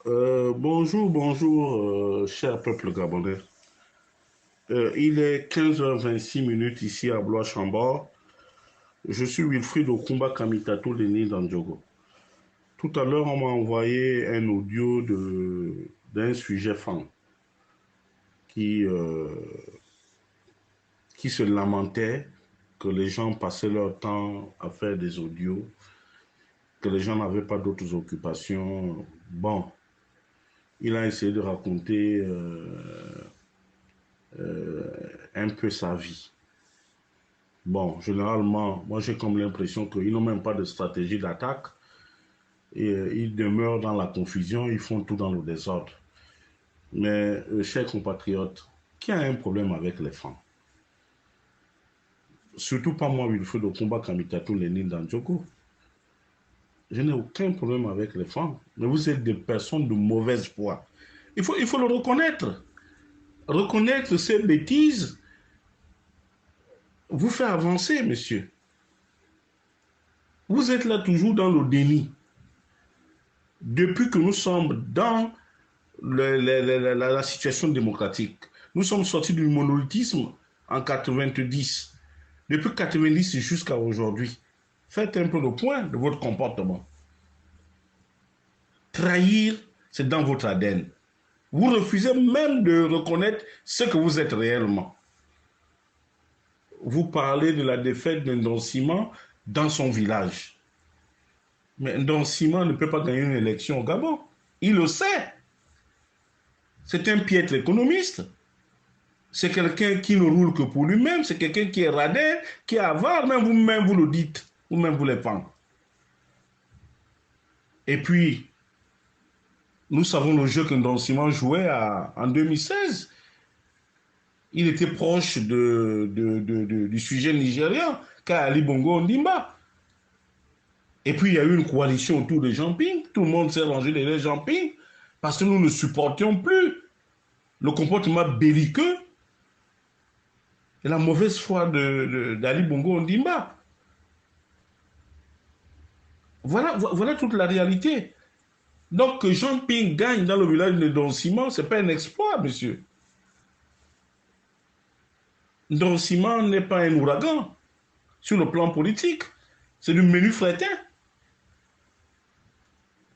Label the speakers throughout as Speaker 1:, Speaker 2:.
Speaker 1: Bonjour, bonjour, cher peuple gabonais. Il est 15h26 ici à Blois-Chambord. Je suis Wilfried Okumba Kamitatou, Denis Dandjogo. Tout à l'heure, on m'a envoyé un audio d'un sujet fan qui, euh, qui se lamentait que les gens passaient leur temps à faire des audios, que les gens n'avaient pas d'autres occupations. Bon, il a essayé de raconter un peu sa vie. Bon, généralement, moi j'ai comme l'impression qu'ils n'ont même pas de stratégie d'attaque et ils demeurent dans la confusion, ils font tout dans le désordre. Mais, chers compatriotes, qui a un problème avec les femmes? Surtout pas moi, Wilfried Okumba Kamitatou Lénine Dandjoko. Je n'ai aucun problème avec les femmes, mais vous êtes des personnes de mauvaise foi. Il faut le reconnaître. Reconnaître ces bêtises vous fait avancer, monsieur. Vous êtes là toujours dans le déni. Depuis que nous sommes dans la situation démocratique. Nous sommes sortis du monolithisme en 90. Depuis 90 jusqu'à aujourd'hui. Faites un peu le point de votre comportement. Trahir, c'est dans votre ADN. Vous refusez même de reconnaître ce que vous êtes réellement. Vous parlez de la défaite d'un Ciment dans son village. Mais un Ciment ne peut pas gagner une élection au Gabon. Il le sait. C'est un piètre économiste. C'est quelqu'un qui ne roule que pour lui-même. C'est quelqu'un qui est radin, qui est avare. Même vous-même, vous le dites. Vous-même, vous le pensez. Et puis, nous savons le jeu que Ndon jouait en 2016. Il était proche du sujet nigérian, qu'a Ali Bongo Ondimba. Et puis, il y a eu une coalition autour de Jean Ping. Tout le monde s'est rangé derrière Jean Ping parce que nous ne supportions plus le comportement belliqueux et la mauvaise foi d'Ali Bongo Ondimba. Voilà toute la réalité. Donc, que Jean Ping gagne dans le village de Don Simon, ce n'est pas un exploit, monsieur. Don Simon n'est pas un ouragan sur le plan politique. C'est du menu fretin.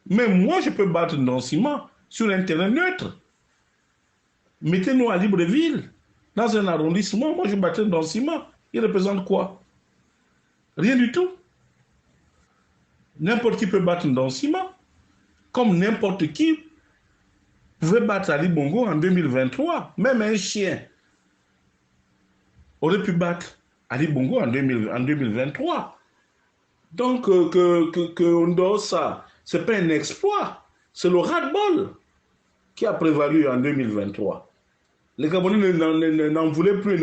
Speaker 1: Même moi, je peux battre Don Simon sur un terrain neutre. Mettez-nous à Libreville, dans un arrondissement, moi je battrai Don Simon. Il représente quoi? Rien du tout. N'importe qui peut battre Don Simon, comme n'importe qui pouvait battre Ali Bongo en 2023. Même un chien aurait pu battre Ali Bongo en 2023. Donc, que Ndossa, ce n'est pas un exploit, c'est le ras-de-bol qui a prévalu en 2023. Les Gabonais n'en voulaient plus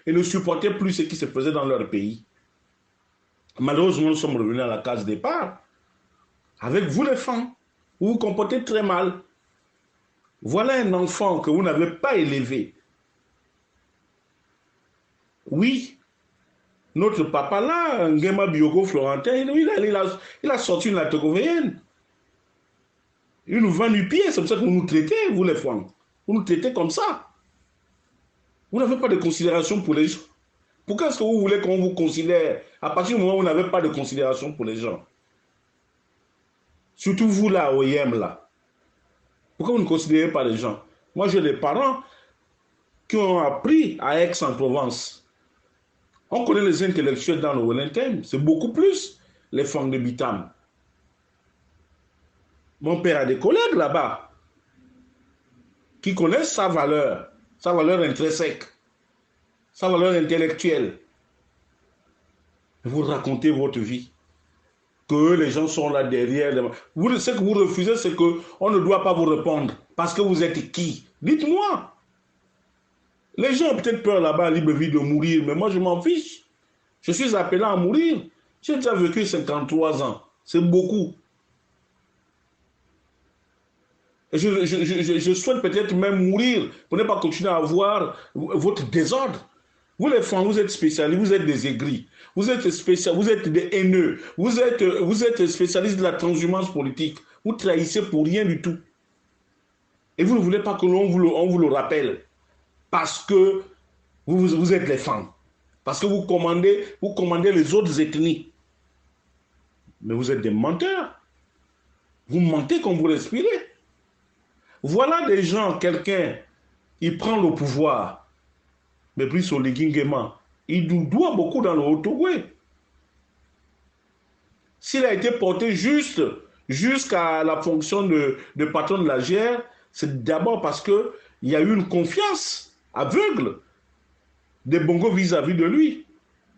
Speaker 1: et ne supportaient plus ce qui se faisait dans leur pays. Malheureusement, nous sommes revenus à la case départ. Avec vous, les femmes, vous vous comportez très mal. Voilà un enfant que vous n'avez pas élevé. Oui, notre papa là, Nguema Biogo Florentin, il a sorti une latogovéenne. Il nous vend du pied, c'est comme ça que vous nous traitez, vous les femmes. Vous nous traitez comme ça. Vous n'avez pas de considération pour les gens. Pourquoi est-ce que vous voulez qu'on vous considère à partir du moment où vous n'avez pas de considération pour les gens? Surtout vous là, au IEM là. Pourquoi vous ne considérez pas les gens? Moi, j'ai des parents qui ont appris à Aix-en-Provence. On connaît les intellectuels dans le Wellington, c'est beaucoup plus les femmes de Bitam. Mon père a des collègues là-bas qui connaissent sa valeur intrinsèque, sa valeur intellectuelle. Vous racontez votre vie, que les gens sont là derrière. Ce que vous refusez, c'est qu'on ne doit pas vous répondre. Parce que vous êtes qui? Dites-moi. Les gens ont peut-être peur là-bas à Libreville de mourir, mais moi je m'en fiche. Je suis appelé à mourir. J'ai déjà vécu 53 ans. C'est beaucoup. Et je souhaite peut-être même mourir pour ne pas continuer à avoir votre désordre. Vous les femmes, vous êtes spécialistes, vous êtes des aigris, vous êtes des haineux, vous êtes spécialistes de la transhumance politique. Vous trahissez pour rien du tout. Et vous ne voulez pas que on vous le rappelle. Parce que vous êtes les femmes. Parce que vous commandez les autres ethnies. Mais vous êtes des menteurs. Vous mentez comme vous respirez. Voilà des gens, quelqu'un, il prend le pouvoir, mais plus sur les guinguements. Il nous doit beaucoup dans le Haut-Togo. S'il a été porté juste jusqu'à la fonction de patron de la GR, c'est d'abord parce qu'il y a eu une confiance aveugle des Bongo vis-à-vis de lui,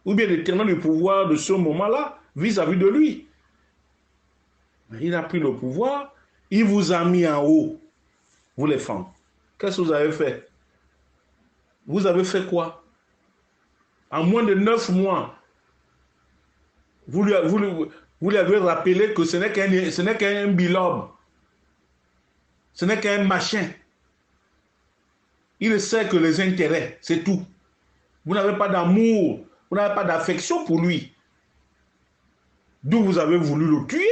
Speaker 1: ou bien des tenants du pouvoir de ce moment-là vis-à-vis de lui. Il a pris le pouvoir, il vous a mis en haut, vous les femmes. Qu'est-ce que vous avez fait? Vous avez fait quoi? En moins de 9 mois, vous lui avez rappelé que ce n'est qu'un bilobe, ce n'est qu'un machin. Il sait que les intérêts, c'est tout. Vous n'avez pas d'amour, vous n'avez pas d'affection pour lui. D'où vous avez voulu le tuer.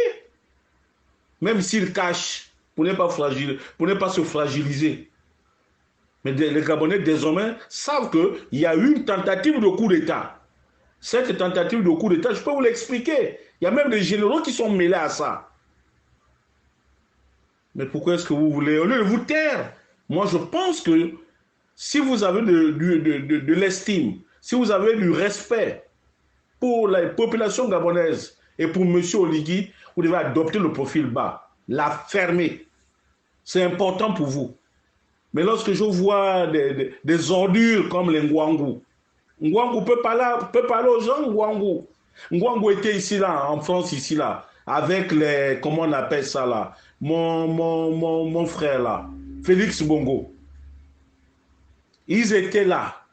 Speaker 1: Même s'il cache, pour ne pas se fragiliser. Mais les Gabonais, désormais, savent qu'il y a eu une tentative de coup d'État. Cette tentative de coup d'État, je peux vous l'expliquer. Il y a même des généraux qui sont mêlés à ça. Mais pourquoi est-ce que vous voulez, au lieu de vous taire, moi je pense que si vous avez de l'estime, si vous avez du respect pour la population gabonaise et pour M. Oligui, vous devez adopter le profil bas, la fermer. C'est important pour vous. Mais lorsque je vois des ordures comme les Ngwangu, Ngwangu peut parler aux gens, Ngwangu. Ngwangu était ici, là, en France, ici, là, avec les, comment on appelle ça, là, mon frère, là, Félix Bongo. Ils étaient là.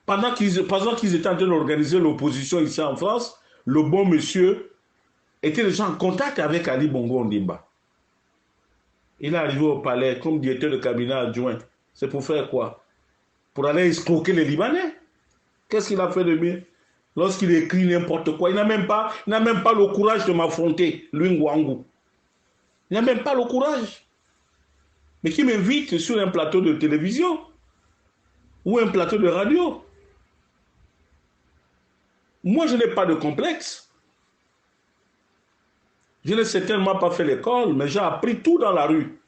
Speaker 1: Pendant qu'ils étaient en train d'organiser l'opposition ici en France, le bon monsieur était déjà en contact avec Ali Bongo Ondimba. Il est arrivé au palais comme directeur de cabinet adjoint. C'est pour faire quoi? Pour aller escroquer les Libanais. Qu'est-ce qu'il a fait de mieux? Lorsqu'il écrit n'importe quoi, il n'a même pas le courage de m'affronter, lui Ngwangu. Il n'a même pas le courage. Mais qui m'invite sur un plateau de télévision ou un plateau de radio. Moi, je n'ai pas de complexe. Je n'ai certainement pas fait l'école, mais j'ai appris tout dans la rue.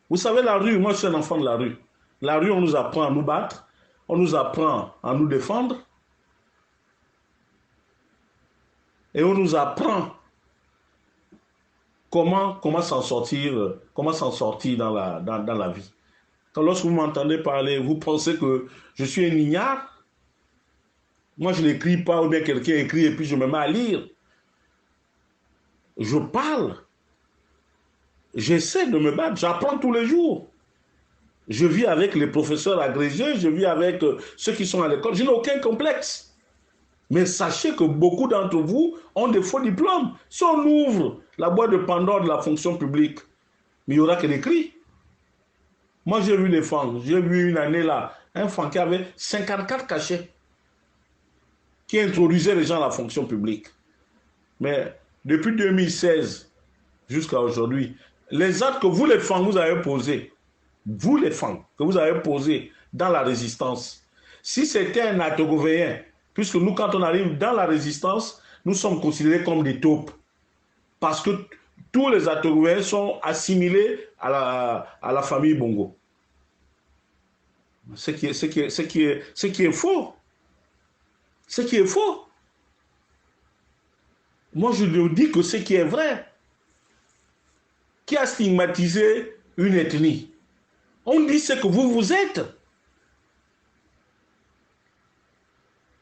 Speaker 1: Vous savez, la rue, moi je suis un enfant de la rue. La rue, on nous apprend à nous battre, on nous apprend à nous défendre, et on nous apprend comment s'en sortir dans la vie. Quand lorsque vous m'entendez parler, vous pensez que je suis un ignare? Moi, je n'écris pas, ou bien quelqu'un écrit et puis je me mets à lire. Je parle. J'essaie de me battre, j'apprends tous les jours. Je vis avec les professeurs agrégés, je vis avec ceux qui sont à l'école. Je n'ai aucun complexe. Mais sachez que beaucoup d'entre vous ont des faux diplômes. Si on ouvre la boîte de Pandore de la fonction publique, il n'y aura que des cris. Moi, j'ai vu les femmes. J'ai vu une année là, un fan qui avait 54 cachets, qui introduisait les gens à la fonction publique. Mais depuis 2016 jusqu'à aujourd'hui, les actes que vous, les femmes, vous avez posés, vous, les femmes, que vous avez posés dans la résistance, si c'était un Atogovéen, puisque nous, quand on arrive dans la résistance, nous sommes considérés comme des taupes. Parce que tous les Atogovéens sont assimilés à la famille Bongo. Ce qui est faux. Ce qui est faux. Moi, je lui dis que ce qui est vrai. Qui a stigmatisé une ethnie? On dit ce que vous êtes.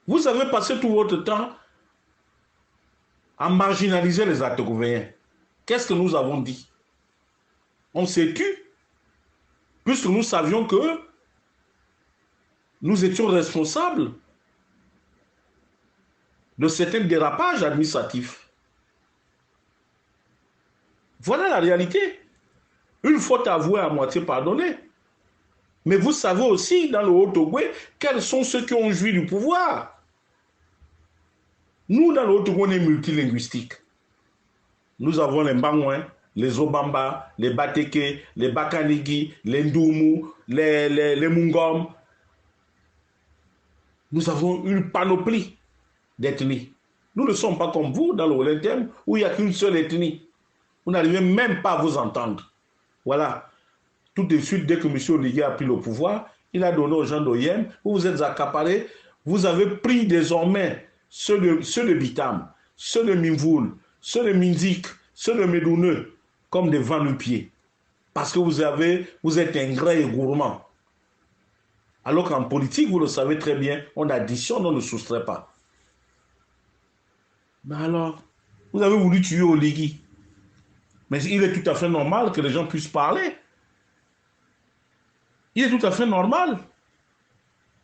Speaker 1: Vous avez passé tout votre temps à marginaliser les Atogovéens. Qu'est-ce que nous avons dit? On s'est tu, puisque nous savions que nous étions responsables de certains dérapages administratifs. Voilà la réalité. Une faute avouée à moitié pardonnée. Mais vous savez aussi, dans le Haut-Togo, quels sont ceux qui ont joui du pouvoir. Nous, dans le Haut-Togo, on est multilinguistique. Nous avons les Mbangouins, les Obamba, les Bateke, les Bakanigi, les Ndoumou, les Mungom. Nous avons une panoplie d'ethnies. Nous ne sommes pas comme vous dans le Wolenthem où il n'y a qu'une seule ethnie. Vous n'arrivez même pas à vous entendre. Voilà. Tout de suite, dès que M. Oligui a pris le pouvoir, il a donné aux gens d'Oyem, vous vous êtes accaparés, vous avez pris désormais ceux de Bitam, ceux de Mimvoul, ceux de Minzik, ceux de Medouneux, comme des vents-nu-pieds. Parce que vous êtes ingrat et gourmand. Alors qu'en politique, vous le savez très bien, on additionne, on ne soustrait pas. Mais alors, vous avez voulu tuer Oligui. Mais il est tout à fait normal que les gens puissent parler. Il est tout à fait normal.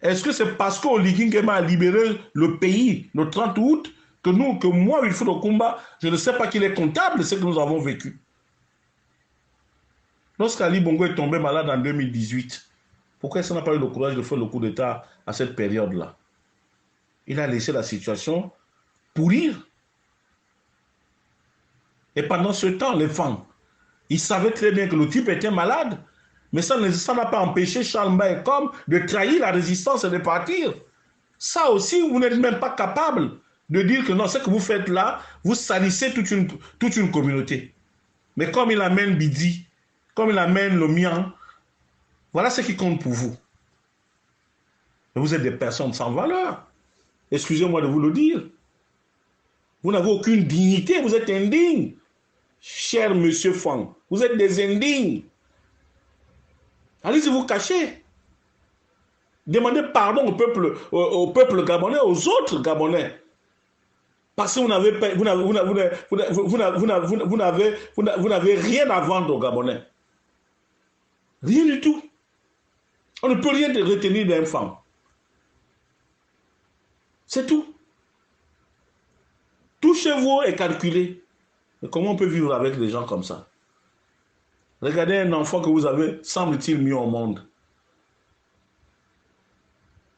Speaker 1: Est-ce que c'est parce qu'Oligui Nguema a libéré le pays le 30 août que moi, Wilfried Okumba, je ne sais pas qu'il est comptable de ce que nous avons vécu. Lorsqu'Ali Bongo est tombé malade en 2018, pourquoi est-ce qu'on n'a pas eu le courage de faire le coup d'État à cette période-là? Il a laissé la situation pourrir. Et pendant ce temps, les femmes, ils savaient très bien que le type était malade. Mais ça n'a pas empêché Charles Mbaye comme de trahir la résistance et de partir. Ça aussi, vous n'êtes même pas capable de dire que non, ce que vous faites là, vous salissez toute une communauté. Mais comme il amène Bidi, comme il amène le Mian, voilà ce qui compte pour vous. Et vous êtes des personnes sans valeur. Excusez-moi de vous le dire. Vous n'avez aucune dignité, vous êtes indigne. Cher monsieur Fang, vous êtes des indignes. Allez-y vous cacher. Demandez pardon au peuple gabonais, aux autres Gabonais. Parce que vous n'avez rien à vendre aux Gabonais. Rien du tout. On ne peut rien retenir d'un femme. C'est tout. Tout chez vous est calculé. Mais comment on peut vivre avec des gens comme ça? Regardez un enfant que vous avez, semble-t-il, mis au monde.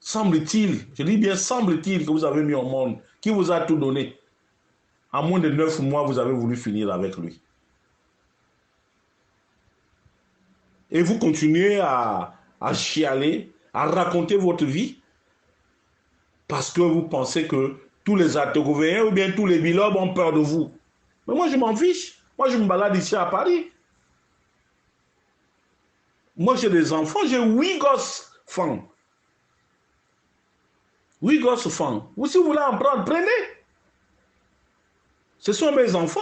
Speaker 1: Semble-t-il, je dis bien semble-t-il que vous avez mis au monde, qui vous a tout donné. En moins de 9 mois, vous avez voulu finir avec lui. Et vous continuez à chialer, à raconter votre vie, parce que vous pensez que tous les Artégovéens ou bien tous les Bilobes ont peur de vous. Mais moi, je m'en fiche. Moi, je me balade ici à Paris. Moi, j'ai des enfants, j'ai 8 gosses femmes. 8 gosses femmes. Ou si vous voulez en prendre, prenez. Ce sont mes enfants.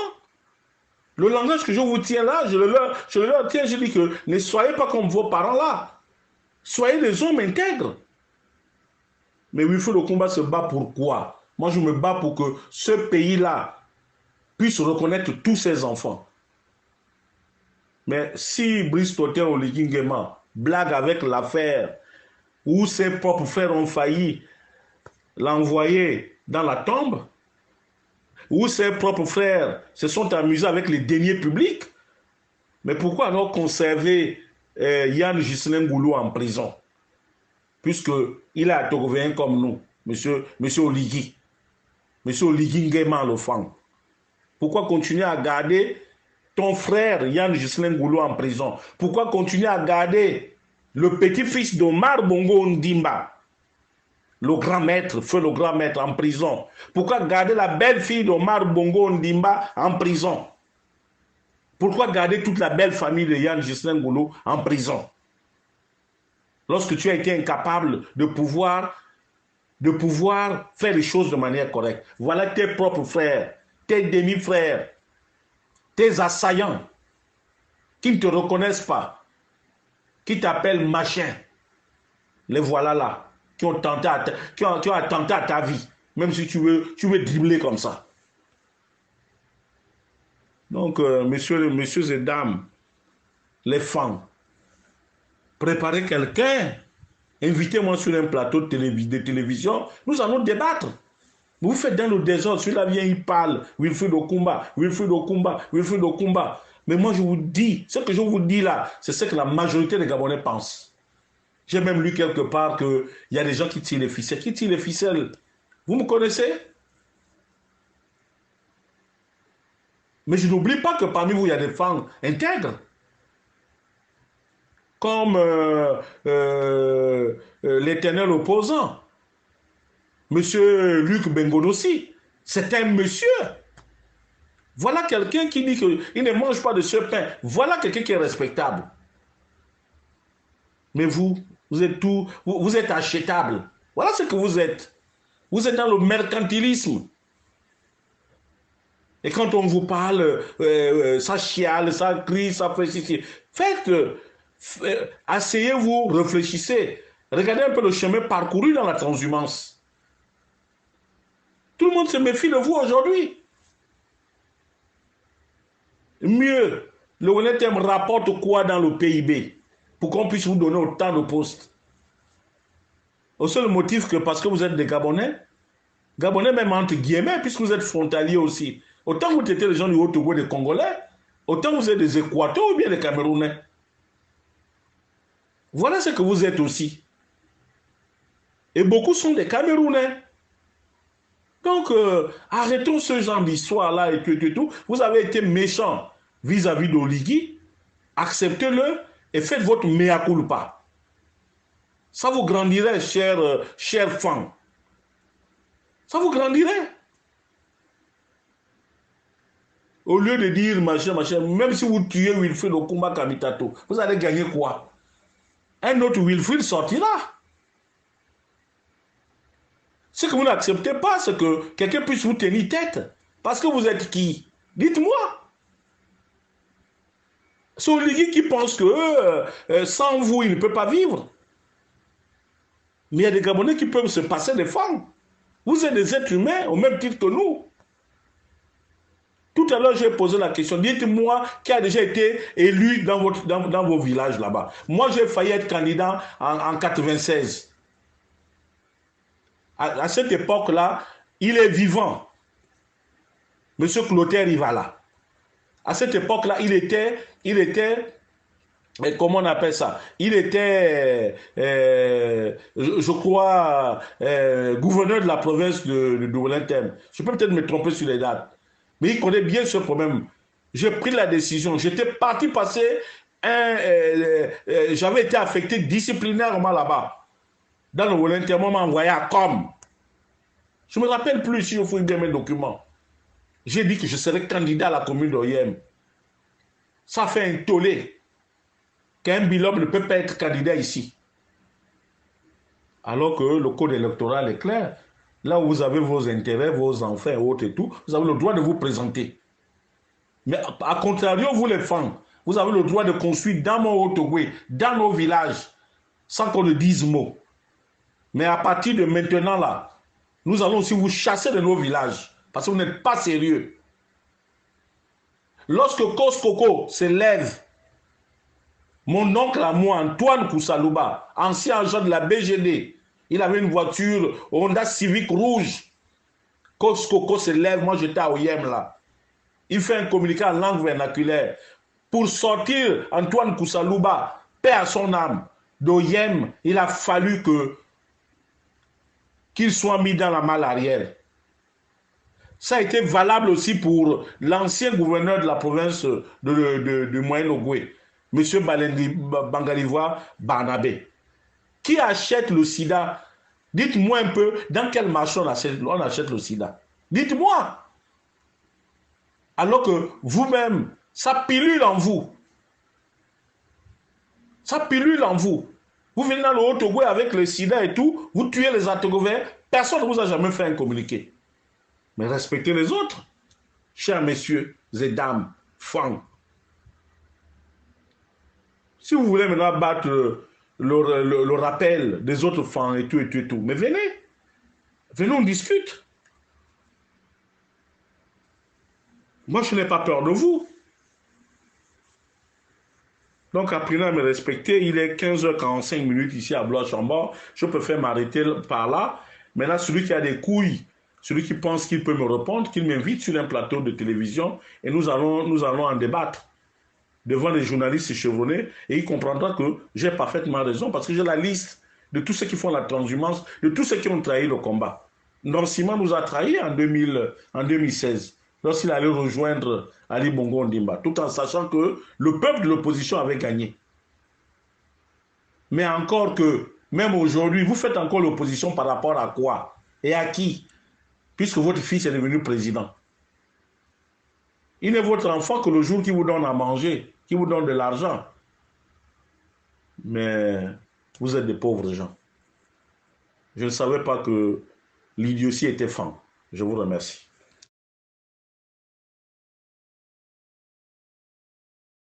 Speaker 1: Le langage que je vous tiens là, je le leur tiens, je dis que ne soyez pas comme vos parents là. Soyez des hommes intègres. Mais Wilfried Okumba se bat pour quoi? Moi, je me bats pour que ce pays-là puisse reconnaître tous ses enfants. Mais si Brice Totin Oligui Nguema blague avec l'affaire où ses propres frères ont failli l'envoyer dans la tombe, où ses propres frères se sont amusés avec les deniers publics, mais pourquoi alors conserver Yann Ghislain Goulou en prison? Puisqu'il est Artégovéen comme nous, monsieur Oligui, monsieur Oligui Nguema le Fang. Pourquoi continuer à garder ton frère Yann Ghislain Goulou en prison? Pourquoi continuer à garder le petit-fils d'Omar Bongo Ondimba, le grand maître, feu le grand maître, en prison? Pourquoi garder la belle-fille d'Omar Bongo Ondimba en prison? Pourquoi garder toute la belle famille de Yann Ghislain Goulou en prison? Lorsque tu as été incapable de pouvoir faire les choses de manière correcte. Voilà tes propres frères, tes demi-frères, tes assaillants, qui ne te reconnaissent pas, qui t'appellent machin. Les voilà là, qui ont attenté à ta vie, même si tu veux dribbler comme ça. Donc, messieurs et dames, les femmes, préparez quelqu'un, invitez-moi sur un plateau de télévision, nous allons débattre. Vous faites dans le désordre, celui-là vient, il parle, Wilfried Okumba, Wilfried Okumba, Wilfried Okumba. Mais moi je vous dis, ce que je vous dis là, c'est ce que la majorité des Gabonais pensent. J'ai même lu quelque part qu'il y a des gens qui tirent les ficelles. Qui tirent les ficelles? Vous me connaissez? Mais je n'oublie pas que parmi vous, il y a des femmes intègres, comme l'éternel opposant, Monsieur Luc Bengodossi. C'est un monsieur. Voilà quelqu'un qui dit qu'il ne mange pas de ce pain. Voilà quelqu'un qui est respectable. Mais vous, vous êtes tout, vous êtes achetable. Voilà ce que vous êtes. Vous êtes dans le mercantilisme. Et quand on vous parle, ça chiale, ça crie, ça fait ceci. Faites, asseyez-vous, réfléchissez. Regardez un peu le chemin parcouru dans la transhumance. Tout le monde se méfie de vous aujourd'hui. Mieux, le Wenetem rapporte quoi dans le PIB pour qu'on puisse vous donner autant de postes? Au seul motif que parce que vous êtes des Gabonais, Gabonais même entre guillemets, puisque vous êtes frontaliers aussi. Autant vous étiez les gens du Haut-Togo des Congolais, autant vous êtes des Équateurs ou bien des Camerounais. Voilà ce que vous êtes aussi. Et beaucoup sont des Camerounais. Donc, arrêtons ce genre d'histoire-là et tout. Vous avez été méchant vis-à-vis d'Oligui. Acceptez-le et faites votre mea culpa. Ça vous grandirait, chers fans. Ça vous grandirait. Au lieu de dire machin, même si vous tuez Wilfried Okumba Kamitato, vous allez gagner quoi? Un autre Wilfried sortira. Ce que vous n'acceptez pas, c'est que quelqu'un puisse vous tenir tête. Parce que vous êtes qui? Dites-moi. C'est Oligui qui pense que sans vous, il ne peut pas vivre. Mais il y a des Gabonais qui peuvent se passer des femmes. Vous êtes des êtres humains au même titre que nous. Tout à l'heure, j'ai posé la question. Dites-moi qui a déjà été élu dans vos villages là-bas. Moi, j'ai failli être candidat en 96. À cette époque-là, il est vivant. Monsieur Clotaire Rivala. À cette époque-là, il était, comment on appelle ça? Il était, je crois, gouverneur de la province de Douala-Tem. Je peux peut-être me tromper sur les dates. Mais il connaît bien ce problème. J'ai pris la décision. J'étais parti passer j'avais été affecté disciplinairement là-bas. Dans le Douala-Tem, on m'a envoyé à Com. Je ne me rappelle plus si je fouille bien mes documents. J'ai dit que je serais candidat à la commune d'Oyem. Ça fait un tollé qu'un binôme ne peut pas être candidat ici. Alors que le code électoral est clair. Là où vous avez vos intérêts, vos enfants et autres et tout, vous avez le droit de vous présenter. Mais à contrario, vous les femmes, vous avez le droit de construire dans mon Haut-Togo, dans nos villages, sans qu'on ne dise mot. Mais à partir de maintenant là, nous allons aussi vous chasser de nos villages, parce que vous n'êtes pas sérieux. Lorsque Koskoko se lève, mon oncle à moi, Antoine Koussalouba, ancien agent de la BGD, il avait une voiture Honda Civic rouge. Koskoko se lève, moi j'étais à Oyem là. Il fait un communiqué en langue vernaculaire. Pour sortir Antoine Koussalouba, paix à son âme, d'Oyem, il a fallu qu'il soit mis dans la malle arrière. Ça a été valable aussi pour l'ancien gouverneur de la province de Moyen-Ogoué, M. Bangalivois Barnabé. Qui achète le sida? Dites-moi un peu dans quel marché on achète le sida. Dites-moi. Alors que vous-même, ça pilule en vous. Ça pilule en vous. Vous venez dans le Haut-Togo avec le sida et tout, vous tuez les Atogovains, personne ne vous a jamais fait un communiqué. Mais respectez les autres, chers messieurs et dames, femmes. Si vous voulez maintenant battre le rappel des autres femmes et tout, mais venez, on discute. Moi, je n'ai pas peur de vous. Donc, apprenez à me respecter. Il est 15h45 ici à Blois-Chambord. Je préfère m'arrêter par là. Maintenant, celui qui a des couilles, celui qui pense qu'il peut me répondre, qu'il m'invite sur un plateau de télévision et nous allons en débattre devant les journalistes chevronnés et il comprendra que j'ai parfaitement raison parce que j'ai la liste de tous ceux qui font la transhumance, de tous ceux qui ont trahi le combat. Nansima nous a trahis en 2016. lorsqu'il allait rejoindre Ali Bongo Ondimba, tout en sachant que le peuple de l'opposition avait gagné. Mais encore que, même aujourd'hui, vous faites encore l'opposition par rapport à quoi? Et à qui? Puisque votre fils est devenu président. Il est votre enfant que le jour qui vous donne à manger, qui vous donne de l'argent. Mais vous êtes des pauvres gens. Je ne savais pas que l'idiotie était fan. Je vous remercie.